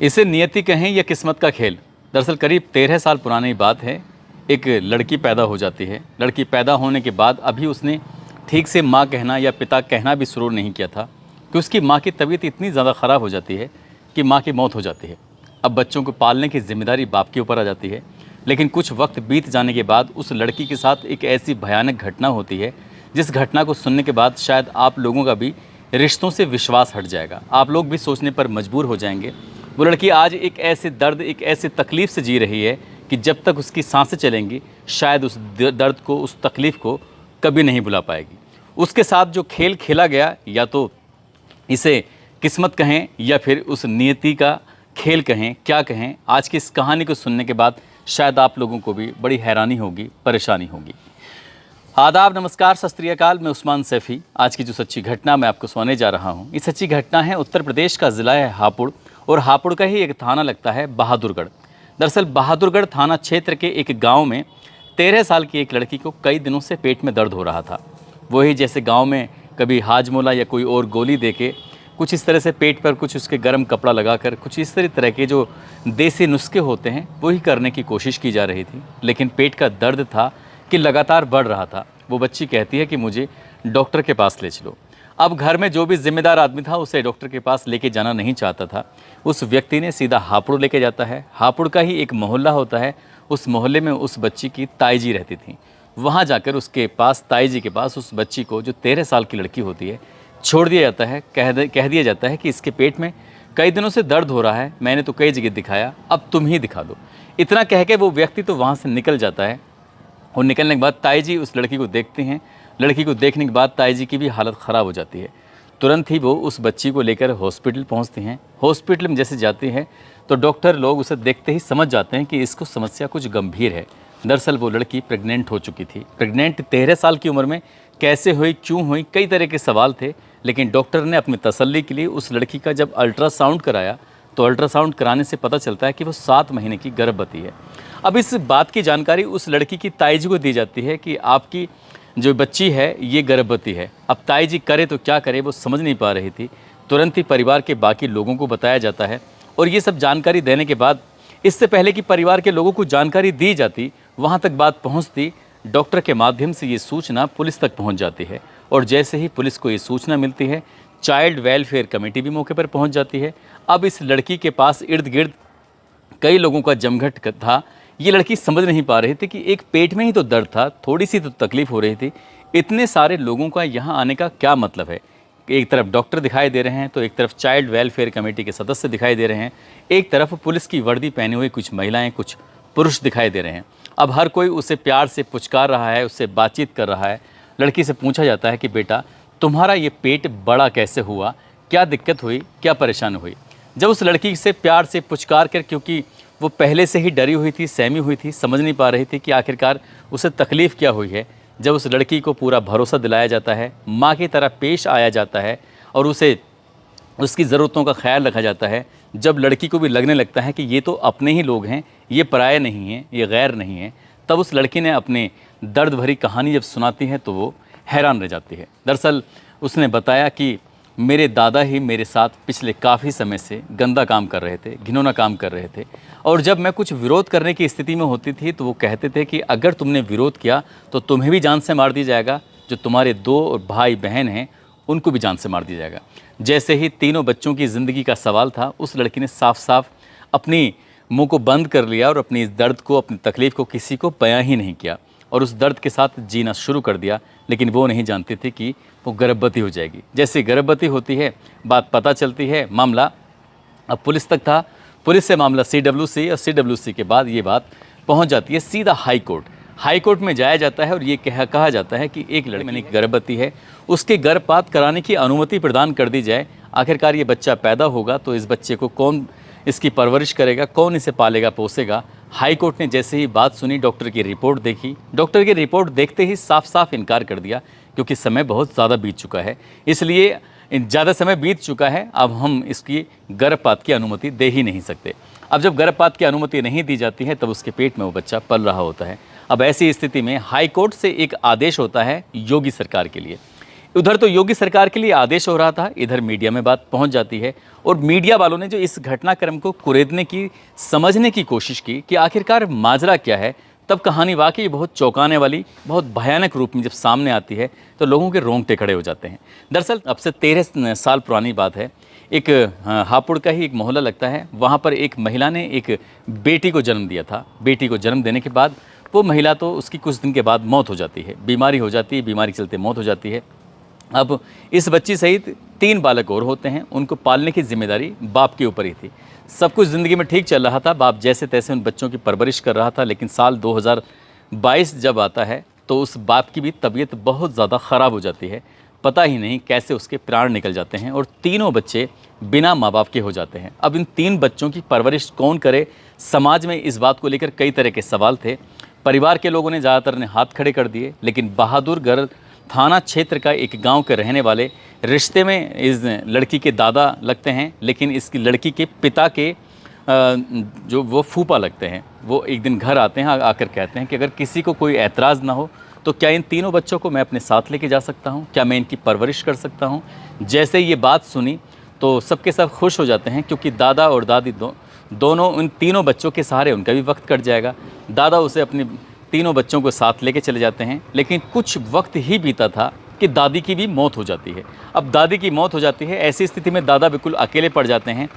इसे नियति कहें या किस्मत का खेल। दरअसल करीब 13 साल पुरानी बात है। एक लड़की पैदा हो जाती है। लड़की पैदा होने के बाद अभी उसने ठीक से माँ कहना या पिता कहना भी शुरू नहीं किया था कि उसकी माँ की तबीयत इतनी ज़्यादा ख़राब हो जाती है कि माँ की मौत हो जाती है। अब बच्चों को पालने की जिम्मेदारी बाप के ऊपर आ जाती है। लेकिन कुछ वक्त बीत जाने के बाद उस लड़की के साथ एक ऐसी भयानक घटना होती है जिस घटना को सुनने के बाद शायद आप लोगों का भी रिश्तों से विश्वास हट जाएगा। आप लोग भी सोचने पर मजबूर हो जाएंगे। वो लड़की आज एक ऐसे दर्द, एक ऐसे तकलीफ़ से जी रही है कि जब तक उसकी सांसें चलेंगी शायद उस दर्द को, उस तकलीफ़ को कभी नहीं भुला पाएगी। उसके साथ जो खेल खेला गया, या तो इसे किस्मत कहें या फिर उस नियति का खेल कहें, क्या कहें, आज की इस कहानी को सुनने के बाद शायद आप लोगों को भी बड़ी हैरानी होगी, परेशानी होगी। आदाब, नमस्कार, सत श्री अकाल। मैं उस्मान सैफ़ी। आज की जो सच्ची घटना मैं आपको सुनाने जा रहा हूँ, ये सच्ची घटना है उत्तर प्रदेश का ज़िला है हापुड़, और हापुड़ का ही एक थाना लगता है बहादुरगढ़। दरअसल बहादुरगढ़ थाना क्षेत्र के एक गांव में 13 साल की एक लड़की को कई दिनों से पेट में दर्द हो रहा था। वही जैसे गांव में कभी हाजमोला या कोई और गोली देके कुछ इस तरह से पेट पर कुछ उसके गर्म कपड़ा लगाकर कुछ इस तरह के जो देसी नुस्खे होते हैं वही करने की कोशिश की जा रही थी। लेकिन पेट का दर्द था कि लगातार बढ़ रहा था। वो बच्ची कहती है कि मुझे डॉक्टर के पास ले चलो। अब घर में जो भी जिम्मेदार आदमी था उसे डॉक्टर के पास लेके जाना नहीं चाहता था। उस व्यक्ति ने सीधा हापुड़ लेके जाता है। हापुड़ का ही एक मोहल्ला होता है। उस मोहल्ले में उस बच्ची की ताई जी रहती थी। वहाँ जाकर उसके पास, ताई जी के पास, उस बच्ची को, जो 13 साल की लड़की होती है, छोड़ दिया जाता है। कह दिया जाता है कि इसके पेट में कई दिनों से दर्द हो रहा है, मैंने तो कई जगह दिखाया, अब तुम ही दिखा दो। इतना कह के वो व्यक्ति तो वहाँ से निकल जाता है। और निकलने के बाद ताई जी उस लड़की को देखते हैं। लड़की को देखने के बाद ताई जी की भी हालत ख़राब हो जाती है। तुरंत ही वो उस बच्ची को लेकर हॉस्पिटल पहुंचती हैं। हॉस्पिटल में जैसे जाती हैं तो डॉक्टर लोग उसे देखते ही समझ जाते हैं कि इसको समस्या कुछ गंभीर है। दरअसल वो लड़की प्रेग्नेंट हो चुकी थी। प्रेग्नेंट 13 साल की उम्र में कैसे हुई, क्यों हुई, कई तरह के सवाल थे। लेकिन डॉक्टर ने अपनी तसल्ली के लिए उस लड़की का जब अल्ट्रासाउंड कराया तो अल्ट्रासाउंड कराने से पता चलता है कि वो 7 महीने की गर्भवती है। अब इस बात की जानकारी उस लड़की की ताई जी को दी जाती है कि आपकी जो बच्ची है ये गर्भवती है। अब ताई जी करे तो क्या करे, वो समझ नहीं पा रही थी। तुरंत ही परिवार के बाकी लोगों को बताया जाता है। और ये सब जानकारी देने के बाद, इससे पहले कि परिवार के लोगों को जानकारी दी जाती, वहाँ तक बात पहुँचती, डॉक्टर के माध्यम से ये सूचना पुलिस तक पहुँच जाती है। और जैसे ही पुलिस को ये सूचना मिलती है, चाइल्ड वेलफेयर कमेटी भी मौके पर पहुँच जाती है। अब इस लड़की के पास इर्द गिर्द कई लोगों का जमघट था। ये लड़की समझ नहीं पा रही थी कि एक पेट में ही तो दर्द था, थोड़ी सी तो तकलीफ हो रही थी, इतने सारे लोगों का यहाँ आने का क्या मतलब है। एक तरफ डॉक्टर दिखाई दे रहे हैं तो एक तरफ चाइल्ड वेलफेयर कमेटी के सदस्य दिखाई दे रहे हैं, एक तरफ पुलिस की वर्दी पहने हुई कुछ महिलाएं, कुछ पुरुष दिखाई दे रहे हैं। अब हर कोई उसे प्यार से पुचकार रहा है, उससे बातचीत कर रहा है। लड़की से पूछा जाता है कि बेटा, तुम्हारा ये पेट बड़ा कैसे हुआ, क्या दिक्कत हुई, क्या परेशानी हुई। जब उस लड़की से प्यार से पुचकार कर, क्योंकि वो पहले से ही डरी हुई थी, सहमी हुई थी, समझ नहीं पा रही थी कि आखिरकार उसे तकलीफ़ क्या हुई है, जब उस लड़की को पूरा भरोसा दिलाया जाता है, माँ की तरह पेश आया जाता है और उसे उसकी ज़रूरतों का ख्याल रखा जाता है, जब लड़की को भी लगने लगता है कि ये तो अपने ही लोग हैं, ये पराये नहीं हैं, ये गैर नहीं हैं, तब उस लड़की ने अपने दर्द भरी कहानी जब सुनाती है तो वो हैरान रह जाती है। दरअसल उसने बताया कि मेरे दादा ही मेरे साथ पिछले काफ़ी समय से गंदा काम कर रहे थे, घिनौना काम कर रहे थे। और जब मैं कुछ विरोध करने की स्थिति में होती थी तो वो कहते थे कि अगर तुमने विरोध किया तो तुम्हें भी जान से मार दिया जाएगा, जो तुम्हारे 2 भाई बहन हैं उनको भी जान से मार दिया जाएगा। जैसे ही तीनों बच्चों की ज़िंदगी का सवाल था, उस लड़की ने साफ साफ अपनी मुँह को बंद कर लिया और अपनी इस दर्द को, अपनी तकलीफ़ को किसी को बयां ही नहीं किया और उस दर्द के साथ जीना शुरू कर दिया। लेकिन वो नहीं जानती थी कि वो गर्भवती हो जाएगी। जैसे गर्भवती होती है, बात पता चलती है, मामला अब पुलिस तक था, पुलिस से मामला CWC और CWC के बाद ये बात पहुंच जाती है सीधा हाई कोर्ट। हाई कोर्ट में जाया जाता है और ये कहा जाता है कि एक लड़की यानी गर्भवती है, उसके गर्भपात कराने की अनुमति प्रदान कर दी जाए। आखिरकार ये बच्चा पैदा होगा तो इस बच्चे को कौन इसकी परवरिश करेगा, कौन इसे पालेगा पोसेगा। हाई कोर्ट ने जैसे ही बात सुनी, डॉक्टर की रिपोर्ट देखी, डॉक्टर की रिपोर्ट देखते ही साफ साफ इनकार कर दिया, क्योंकि समय बहुत ज़्यादा बीत चुका है, इसलिए ज़्यादा समय बीत चुका है, अब हम इसकी गर्भपात की अनुमति दे ही नहीं सकते। अब जब गर्भपात की अनुमति नहीं दी जाती है तब उसके पेट में वो बच्चा पल रहा होता है। अब ऐसी स्थिति में हाई कोर्ट से एक आदेश होता है योगी सरकार के लिए। उधर तो योगी सरकार के लिए आदेश हो रहा था, इधर मीडिया में बात पहुंच जाती है और मीडिया वालों ने जो इस घटनाक्रम को कुरेदने की, समझने की कोशिश की कि आखिरकार माजरा क्या है, तब कहानी वाकई बहुत चौंकाने वाली, बहुत भयानक रूप में जब सामने आती है तो लोगों के रोंगटे खड़े हो जाते हैं। दरअसल अब से 13 साल पुरानी बात है। एक हापुड़ का ही एक मोहल्ला लगता है, वहाँ पर एक महिला ने एक बेटी को जन्म दिया था। बेटी को जन्म देने के बाद वो महिला तो उसकी कुछ दिन के बाद मौत हो जाती है, बीमारी हो जाती है, बीमारी के चलते मौत हो जाती है। अब इस बच्ची सहित 3 बालक और होते हैं, उनको पालने की जिम्मेदारी बाप के ऊपर ही थी। सब कुछ ज़िंदगी में ठीक चल रहा था, बाप जैसे तैसे उन बच्चों की परवरिश कर रहा था, लेकिन साल 2022 जब आता है तो उस बाप की भी तबीयत बहुत ज़्यादा ख़राब हो जाती है। पता ही नहीं कैसे उसके प्राण निकल जाते हैं और तीनों बच्चे बिना माँ बाप के हो जाते हैं। अब इन 3 बच्चों की परवरिश कौन करे, समाज में इस बात को लेकर कई तरह के सवाल थे। परिवार के लोगों ने ज़्यादातर ने हाथ खड़े कर दिए, लेकिन बहादुरगढ़ थाना क्षेत्र का एक गांव के रहने वाले रिश्ते में इस लड़की के दादा लगते हैं, लेकिन इसकी लड़की के पिता के जो वो फूफा लगते हैं। वो एक दिन घर आते हैं, आकर कहते हैं कि अगर किसी को कोई ऐतराज़ ना हो तो क्या इन तीनों बच्चों को मैं अपने साथ लेके जा सकता हूँ, क्या मैं इनकी परवरिश कर सकता हूँ। जैसे ये बात सुनी तो सबके सब खुश हो जाते हैं, क्योंकि दादा और दादी दोनों इन तीनों बच्चों के सहारे उनका भी वक्त कट जाएगा। दादा उसे अपने तीनों बच्चों को साथ लेके चले जाते हैं, लेकिन कुछ वक्त ही बीता था कि दादी की भी मौत हो जाती है। अब दादी की मौत हो जाती है, ऐसी स्थिति में दादा बिल्कुल अकेले पड़ जाते हैं।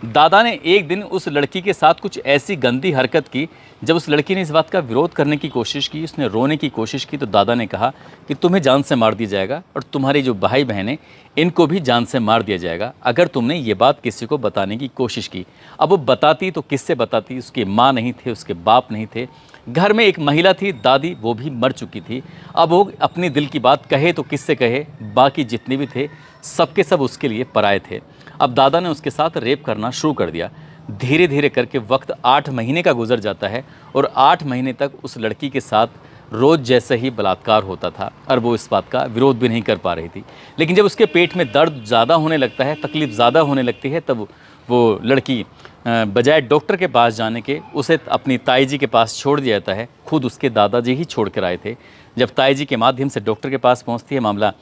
दादा ने एक दिन उस लड़की के साथ कुछ ऐसी गंदी हरकत की, जब उस लड़की ने इस बात का विरोध करने की कोशिश की, उसने रोने की कोशिश की, तो दादा ने कहा कि तुम्हें जान से मार दिया जाएगा और तुम्हारे जो भाई बहन हैं इनको भी जान से मार दिया जाएगा अगर तुमने ये बात किसी को बताने की कोशिश की। अब वो बताती तो किससे बताती, उसके माँ नहीं थे, उसके बाप नहीं थे, घर में एक महिला थी दादी, वो भी मर चुकी थी। अब वो अपनी दिल की बात कहे तो किससे कहे, बाकी जितने भी थे सबके सब उसके लिए पराए थे। अब दादा ने उसके साथ रेप करना शुरू कर दिया। धीरे धीरे करके वक्त 8 महीने का गुजर जाता है और 8 महीने तक उस लड़की के साथ रोज़ जैसे ही बलात्कार होता था और वो इस बात का विरोध भी नहीं कर पा रही थी। लेकिन जब उसके पेट में दर्द ज़्यादा होने लगता है, तकलीफ़ ज़्यादा होने लगती है, तब वो लड़की बजाय डॉक्टर के पास जाने के उसे अपनी ताई जी के पास छोड़ दिया जाता है। खुद उसके दादाजी ही छोड़ कर आए थे। जब ताई जी के माध्यम से डॉक्टर के पास पहुंचती है, मामला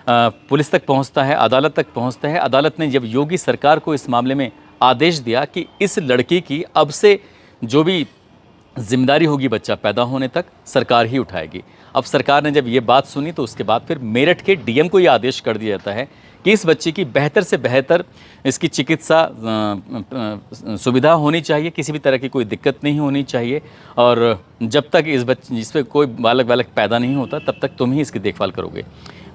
पुलिस तक पहुंचता है, अदालत तक पहुंचता है। अदालत ने जब योगी सरकार को इस मामले में आदेश दिया कि इस लड़की की अब से जो भी जिम्मेदारी होगी बच्चा पैदा होने तक, सरकार ही उठाएगी। अब सरकार ने जब ये बात सुनी तो उसके बाद फिर मेरठ के डीएम को ये आदेश कर दिया जाता है कि इस बच्चे की बेहतर से बेहतर इसकी चिकित्सा सुविधा होनी चाहिए, किसी भी तरह की कोई दिक्कत नहीं होनी चाहिए, और जब तक इस बच्चे जिसपे कोई बालक पैदा नहीं होता तब तक तुम ही इसकी देखभाल करोगे।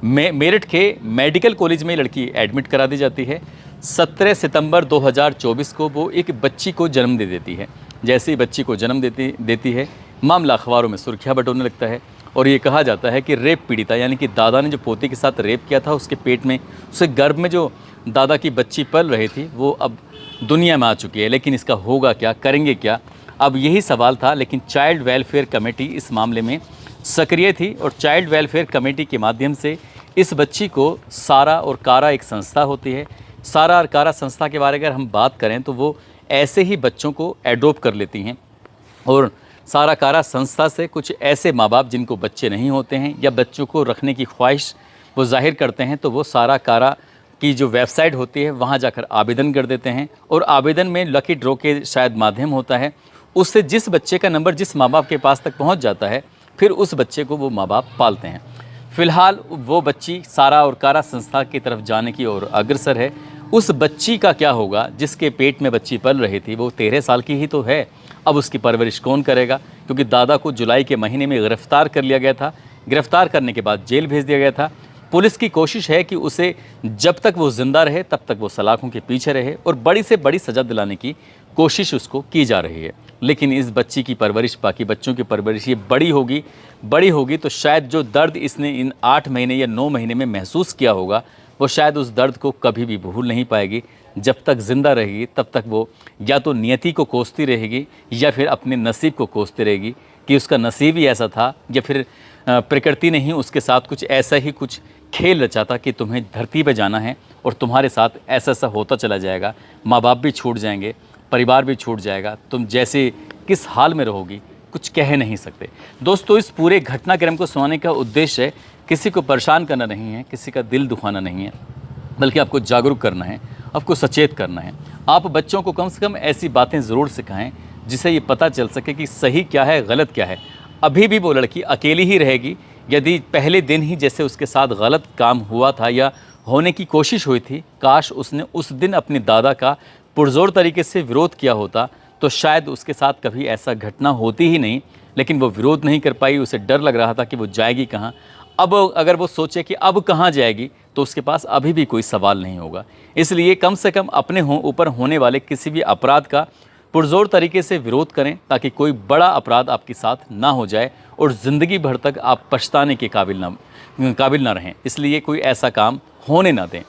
मेरठ के मेडिकल कॉलेज में लड़की एडमिट करा दी जाती है। 17 सितंबर 2024 को वो एक बच्ची को जन्म दे देती है। जैसे ही बच्ची को जन्म देती है, मामला अखबारों में सुर्खियाँ बटोरने लगता है और ये कहा जाता है कि रेप पीड़िता यानी कि दादा ने जो पोती के साथ रेप किया था, उसके पेट में, उसके गर्भ में जो दादा की बच्ची पल रही थी, वो अब दुनिया में आ चुकी है। लेकिन इसका होगा क्या, करेंगे क्या, अब यही सवाल था। लेकिन चाइल्ड वेलफेयर कमेटी इस मामले में सक्रिय थी और चाइल्ड वेलफेयर कमेटी के माध्यम से इस बच्ची को सारा और कारा एक संस्था होती है, सारा और कारा संस्था के बारे में अगर हम बात करें तो वो ऐसे ही बच्चों को एडोप्ट कर लेती हैं। और सारा कारा संस्था से कुछ ऐसे माँ बाप जिनको बच्चे नहीं होते हैं या बच्चों को रखने की ख्वाहिश वो जाहिर करते हैं, तो वो सारा कारा की जो वेबसाइट होती है वहाँ जाकर आवेदन कर देते हैं और आवेदन में लकी ड्रॉ के शायद माध्यम होता है, उससे जिस बच्चे का नंबर जिस माँ बाप के पास तक पहुँच जाता है, फिर उस बच्चे को वो माँ बाप पालते हैं। फ़िलहाल वो बच्ची सारा और कारा संस्था की तरफ जाने की ओर अग्रसर है। उस बच्ची का क्या होगा जिसके पेट में बच्ची पल रही थी, वो 13 साल की ही तो है। अब उसकी परवरिश कौन करेगा, क्योंकि दादा को जुलाई के महीने में गिरफ्तार कर लिया गया था। गिरफ्तार करने के बाद जेल भेज दिया गया था। पुलिस की कोशिश है कि उसे जब तक वो जिंदा रहे तब तक वो सलाखों के पीछे रहे और बड़ी से बड़ी सज़ा दिलाने की कोशिश उसको की जा रही है। लेकिन इस बच्ची की परवरिश, बाकी बच्चों की परवरिश, ये बड़ी होगी तो शायद जो दर्द इसने इन 8 महीने या 9 महीने में महसूस किया होगा, वो शायद उस दर्द को कभी भी भूल नहीं पाएगी। जब तक ज़िंदा रहेगी तब तक वो या तो नियति को कोसती रहेगी या फिर अपने नसीब को कोसती रहेगी कि उसका नसीब ही ऐसा था, या फिर प्रकृति ने ही उसके साथ कुछ ऐसा ही कुछ खेल रचा था कि तुम्हें धरती पर जाना है और तुम्हारे साथ ऐसा ऐसा होता चला जाएगा। माँ बाप भी छूट जाएंगे, परिवार भी छूट जाएगा, तुम जैसे किस हाल में रहोगी कुछ कह नहीं सकते। दोस्तों, इस पूरे घटनाक्रम को सुनाने का उद्देश्य है किसी को परेशान करना नहीं है, किसी का दिल दुखाना नहीं है, बल्कि आपको जागरूक करना है, आपको सचेत करना है। आप बच्चों को कम से कम ऐसी बातें ज़रूर सिखाएं जिससे ये पता चल सके कि सही क्या है, गलत क्या है। अभी भी वो लड़की अकेली ही रहेगी यदि पहले दिन ही जैसे उसके साथ गलत काम हुआ था या होने की कोशिश हुई थी, काश उसने उस दिन अपने दादा का पुरज़ोर तरीके से विरोध किया होता तो शायद उसके साथ कभी ऐसा घटना होती ही नहीं। लेकिन वो विरोध नहीं कर पाई, उसे डर लग रहा था कि वो जाएगी कहाँ। अब अगर वो सोचे कि अब कहाँ जाएगी तो उसके पास अभी भी कोई सवाल नहीं होगा। इसलिए कम से कम अपने ऊपर होने वाले किसी भी अपराध का पुरज़ोर तरीके से विरोध करें ताकि कोई बड़ा अपराध आपके साथ ना हो जाए और ज़िंदगी भर तक आप पछताने के काबिल ना रहें। इसलिए कोई ऐसा काम होने ना दें।